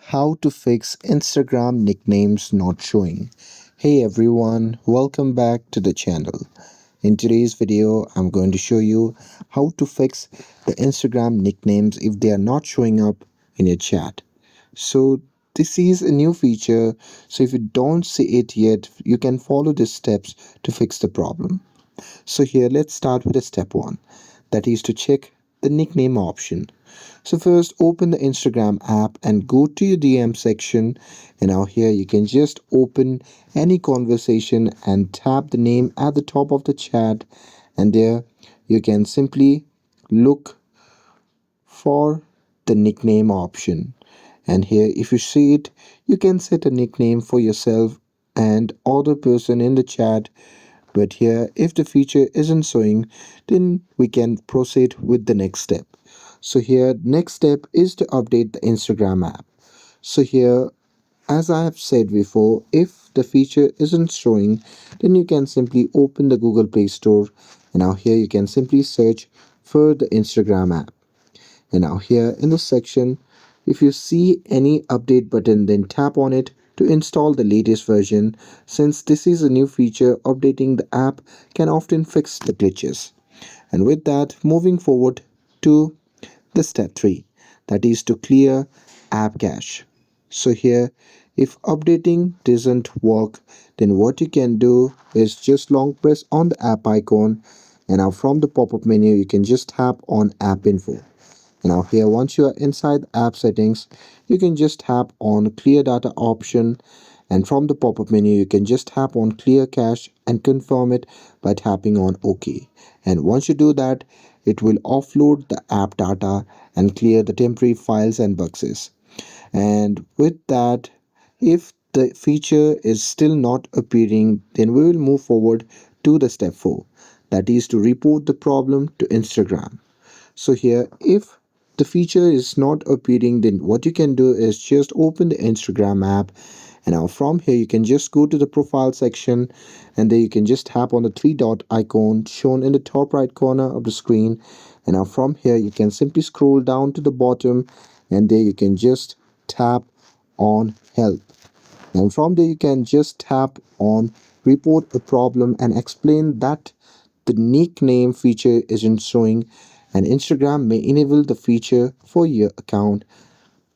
How to fix Instagram nicknames not showing. Hey everyone, welcome back to the channel. In today's video, I'm going to show you how to fix the Instagram nicknames if they are not showing up in your chat. So this is a new feature, so if you don't see it yet, you can follow the steps to fix the problem. So here let's start with the step 1, that is to check the nickname option. So first open the Instagram app and go to your DM section, and now here you can just open any conversation and tap the name at the top of the chat, and there you can simply look for the nickname option. And here if you see it, you can set a nickname for yourself and other person in the chat. But here if the feature isn't showing, then we can proceed with the next step. So here next step is to update the Instagram app. So here, as I have said before, if the feature isn't showing, then you can simply open the Google Play Store, and now here you can simply search for the Instagram app. And now here in the section, if you see any update button, then tap on it to install the latest version. Since this is a new feature, updating the app can often fix the glitches. And with that, moving forward to the step 3, that is to clear app cache. So here if updating doesn't work, then what you can do is just long press on the app icon, and now from the pop-up menu you can just tap on app info. Now here once you are inside the app settings, you can just tap on clear data option, and from the pop-up menu you can just tap on clear cache and confirm it by tapping on OK. And once you do that, it will offload the app data and clear the temporary files and boxes. And with that, if the feature is still not appearing, then we will move forward to the step 4, that is to report the problem to Instagram. So here if the feature is not appearing, then what you can do is just open the Instagram app, and now from here you can just go to the profile section, and there you can just tap on the three dot icon shown in the top right corner of the screen. And now from here you can simply scroll down to the bottom, and there you can just tap on help, and from there you can just tap on report a problem and explain that the nickname feature isn't showing, and Instagram may enable the feature for your account.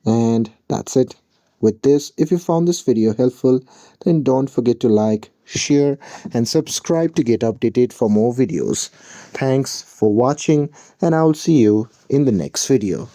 And that's it. With this, if you found this video helpful, then don't forget to like, share, and subscribe to get updated for more videos. Thanks for watching, and I'll see you in the next video.